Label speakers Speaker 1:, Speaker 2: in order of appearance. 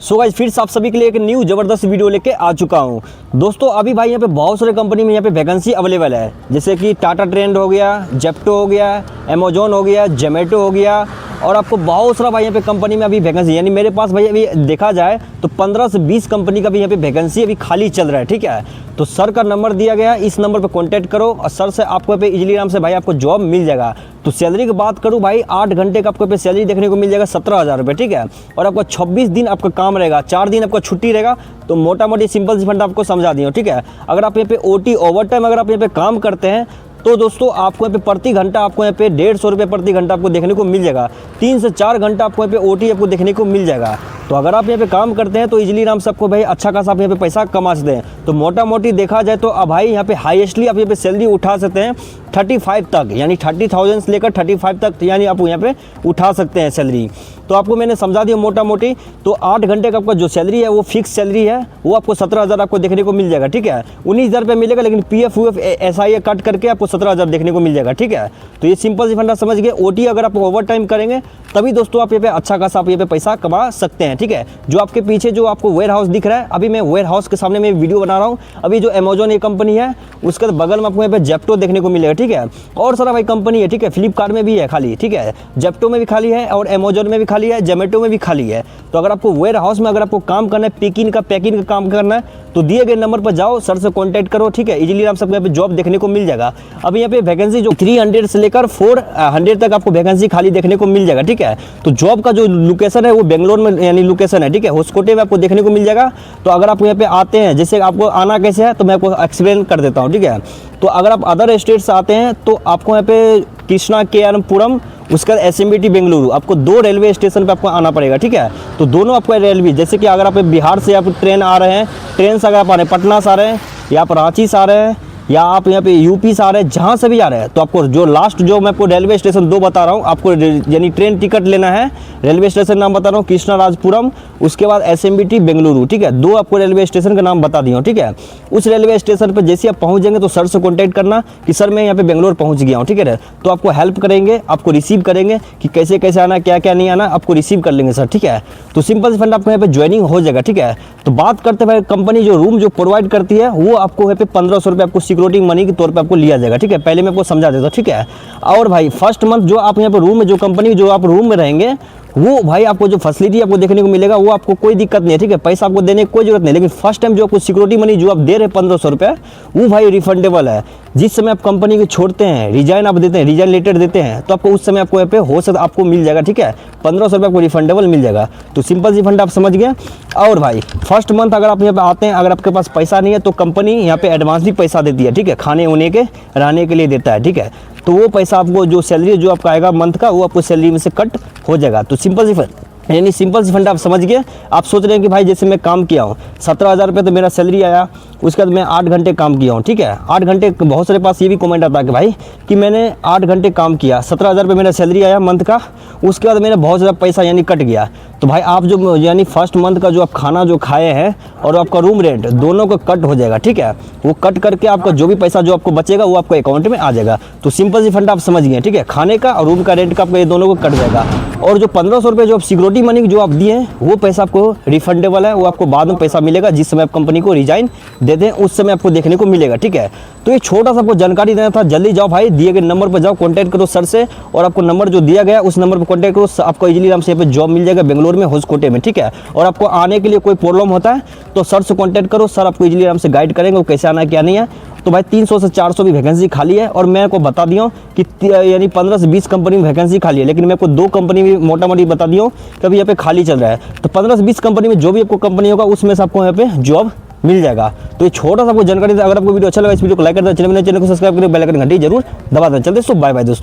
Speaker 1: So guys फिर से आप सभी के लिए एक न्यू ज़बरदस्त वीडियो लेके आ चुका हूँ। दोस्तों अभी भाई यहाँ पे बहुत सारे कंपनी में यहाँ पे वैकेंसी अवेलेबल है, जैसे कि टाटा ट्रेंड हो गया, जेप्टो हो गया, अमेजोन हो गया, जोमेटो हो गया, और आपको बहुत सारा भाई यहाँ पे कंपनी में अभी वैकेंसी, यानी मेरे पास भाई अभी देखा जाए तो 15 से 20 कंपनी का भी यहाँ पे वैकेंसी अभी खाली चल रहा है। ठीक है, तो सर का नंबर दिया गया है, इस नंबर पे कांटेक्ट करो और सर से आपको यहाँ पे इजीली आराम से भाई आपको जॉब मिल जाएगा। तो सैलरी की बात करूँ भाई, 8 घंटे का आपको पे सैलरी देखने को मिल जाएगा 17,000 रुपये। ठीक है, और आपका 26 दिन आपका काम रहेगा, 4 दिन आपका छुट्टी रहेगा। तो मोटा मोटी सिंपल सी फंड आपको समझा दी हूँ। ठीक है, अगर आप यहाँ पे ओटी ओवर टाइम अगर आप यहाँ पे काम करते हैं तो दोस्तों आपको यहाँ पे प्रति घंटा आपको यहाँ पे 150 रुपये प्रति घंटा आपको देखने को मिल जाएगा। 3 से 4 घंटा आपको यहाँ पे ओटी आपको देखने को मिल जाएगा। तो अगर आप यहाँ पे काम करते हैं तो इजीली आराम से आपको भाई अच्छा खासा आप यहाँ पे पैसा कमा सकते हैं। तो मोटा मोटी देखा जाए तो अब भाई यहाँ पे हाईएस्टली आप यहाँ पे सैलरी उठा सकते हैं 35 तक, यानी 30,000 से लेकर 35 तक, यानी आप यहाँ पे उठा सकते हैं सैलरी। तो आपको मैंने समझा दिया मोटा मोटी। तो 8 घंटे का आपका जो सैलरी है वो फिक्स सैलरी है, वो आपको 17,000 आपको देखने को मिल जाएगा। ठीक है, 19,000 रुपये मिलेगा, लेकिन पीएफ यूएफ एसआईए कट करके आपको 17,000 देखने को मिल जाएगा। ठीक है, तो ये सिंपल सी फंडा समझ गए। ओटी अगर आप ओवर टाइम करेंगे तभी दोस्तों आप यहाँ पे अच्छा खासा आप यहाँ पे पैसा कमा सकते हैं। ठीक है, जो आपके पीछे जो आपको वेयर हाउस दिख रहा है, अभी मैं वेयर हाउस के सामने में वीडियो बना रहा हूँ। अभी जो अमेजोन ये कंपनी है उसके बगल में आपको यहाँ पे जेप्टो देखने को मिलेगा। ठीक है, और सारा भाई कंपनी है। ठीक है, फ्लिपकार्ट में भी है खाली, ठीक है, जेप्टो में भी खाली है, और अमेजोन में भी खाली है, जोमेटो में भी खाली है। तो अगर आपको वेयर हाउस में अगर आपको काम करना है, पैकिंग का काम करना है, तो दिए गए नंबर पर जाओ, सर से कांटेक्ट करो। ठीक है, इजीली आप सबको यहाँ पे जॉब देखने को मिल जाएगा। अभी यहाँ पे वैकेंसी जो 300 से लेकर 400 तक आपको वैकेंसी खाली देखने को मिल जाएगा। ठीक है, तो जॉब का जो लोकेशन है वो बेंगलोर में यानी लोकेशन है। ठीक है, होस्कोटे में आपको देखने को मिल जाएगा। तो अगर आप यहाँ पे आते हैं, जैसे आपको आना कैसे है तो मैं आपको एक्सप्लेन कर देता हूँ। ठीक है, तो अगर आप अदर स्टेट से आते हैं तो आपको यहाँ पे कृष्णा केआरपुरम, उसका एसएमबीटी बेंगलुरु, आपको 2 रेलवे स्टेशन पे आपको आना पड़ेगा। ठीक है, तो दोनों आपको रेलवे, जैसे कि अगर आप बिहार से आप ट्रेन आ रहे हैं, ट्रेन से अगर आप आ रहे हैं पटना से आ रहे हैं, या आप रांची से आ रहे हैं, या आप यहाँ पे यूपी से आ रहे हैं, जहाँ से भी आ रहे हैं, तो आपको जो लास्ट जो मैं आपको रेलवे स्टेशन 2 बता रहा हूँ, आपको यानी ट्रेन टिकट लेना है। रेलवे स्टेशन नाम बता रहा हूँ, कृष्णाराजपुरम, उसके बाद एसएमबीटी बेंगलुरु। ठीक है, 2 आपको रेलवे स्टेशन का नाम बता दिया हूँ। ठीक है, उस रेलवे स्टेशन पर जैसे आप पहुँच जाएंगे तो सर से कॉन्टैक्ट करना कि सर मैं यहाँ पे बेंगलोर पहुँच गया हूँ। ठीक है, तो आपको हेल्प करेंगे, आपको रिसीव करेंगे कि कैसे कैसे आना, क्या क्या नहीं आना, आपको रिसीव कर लेंगे सर। ठीक है, तो सिंपल से फंड आपको यहाँ पे ज्वाइनिंग हो जाएगा। ठीक है, तो बात करते हैं कंपनी जो रूम जो प्रोवाइड करती है वो आपको यहाँ पे 1500 रुपये आपको सिक्योरिटी मनी के तौर पे आपको लिया जाएगा। ठीक है, पहले मैं आपको समझा देता हूँ। ठीक है, और भाई फर्स्ट मंथ जो आप यहाँ पे रूम में जो कंपनी जो आप रूम में रहेंगे वो भाई आपको जो फैसिलिटी आपको देखने को मिलेगा वो आपको कोई दिक्कत नहीं है। ठीक है, पैसा आपको देने की कोई जरूरत नहीं, लेकिन फर्स्ट टाइम जो आपको सिक्योरिटी मनी जो आप दे रहे हैं 1500 रुपये, वो भाई रिफंडेबल है। जिस समय आप कंपनी को छोड़ते हैं, रिजाइन आप देते हैं, रिजाइन लेटर देते हैं, तो आपको उस समय आपको यहाँ पे हो सकता आपको मिल जाएगा। ठीक है, 1500 रुपये आपको रिफंडेबल मिल जाएगा। तो सिंपल सी फंड आप समझ गए। और भाई फर्स्ट मंथ अगर आप यहाँ पे आते हैं, अगर आपके पास पैसा नहीं है तो कंपनी यहाँ पे एडवांस भी पैसा देती है। ठीक है, खाने उने के रहने के लिए देता है। ठीक है, तो वो पैसा आपको जो सैलरी जो आपका आएगा मंथ का, वो आपको सैलरी में से कट हो जाएगा। तो सिंपल सी यानी सिंपल सी फंड आप समझ गए। आप सोच रहे हैं कि भाई जैसे मैं काम किया हूँ 17,000 रुपये तो मेरा सैलरी आया, उसके बाद मैं 8 घंटे काम किया हूँ। ठीक है, 8 घंटे, बहुत सारे पास ये भी कमेंट आता है कि भाई कि मैंने 8 घंटे काम किया, 17,000 रुपये मेरा सैलरी आया मंथ का, उसके बाद मैंने बहुत ज़्यादा पैसा यानी कट गया। तो भाई आप जो यानी फर्स्ट मंथ का जो आप खाना जो खाए हैं और आपका रूम रेंट दोनों का कट हो जाएगा। ठीक है, वो कट करके आपका जो भी पैसा जो आपको बचेगा वो आपको अकाउंट में आ जाएगा। तो सिंपल सी फंड आप समझ गए। ठीक है, खाने का और रूम का रेंट का आपका ये दोनों को कट जाएगा। और जो 1500 रुपये जो आप सिक्योरिटी मनी जो आप दिए वो पैसा आपको रिफंडेबल है, वो आपको बाद में पैसा मिलेगा जिस समय आप कंपनी को रिजाइन दे दें, उस समय आपको देखने को मिलेगा। ठीक है, तो ये छोटा सा आपको जानकारी देना था। जल्दी जाओ भाई, दिए गए नंबर पर जाओ, कांटेक्ट करो सर से, और आपको नंबर जो दिया गया उस नंबर पर कांटेक्ट करो, आपको इजीली आराम से यहाँ पे जॉब मिल जाएगा बेंगलोर में, होस्कोटे में। ठीक है, और आपको आने के लिए कोई प्रॉब्लम होता है तो सर से कांटेक्ट करो, सर आपको इजीली आराम से गाइड करेंगे वो कैसे आना है क्या नहीं है। तो भाई 300 से 400 भी वैकेंसी खाली है, और मैं आपको बता दिया हूँ कि यानी 15 से 20 कंपनी में वैकेंसी खाली है, लेकिन मैं आपको 2 कंपनी में मोटा मोटी बता दिया हूँ कि अभी यहाँ पे खाली चल रहा है। तो 15 से 20 कंपनी में जो भी आपको कंपनी होगा उसमें से आपको यहाँ पे जॉब मिल जाएगा। तो ये छोटा सा आपको जानकारी। अगर आपको वीडियो अच्छा लगा इस वीडियो को लाइक कर दें, चैनल को सब्सक्राइब करें, बेल आइकन घंटी जरूर दबा दें। चलते सो बाय बाय दोस्तों।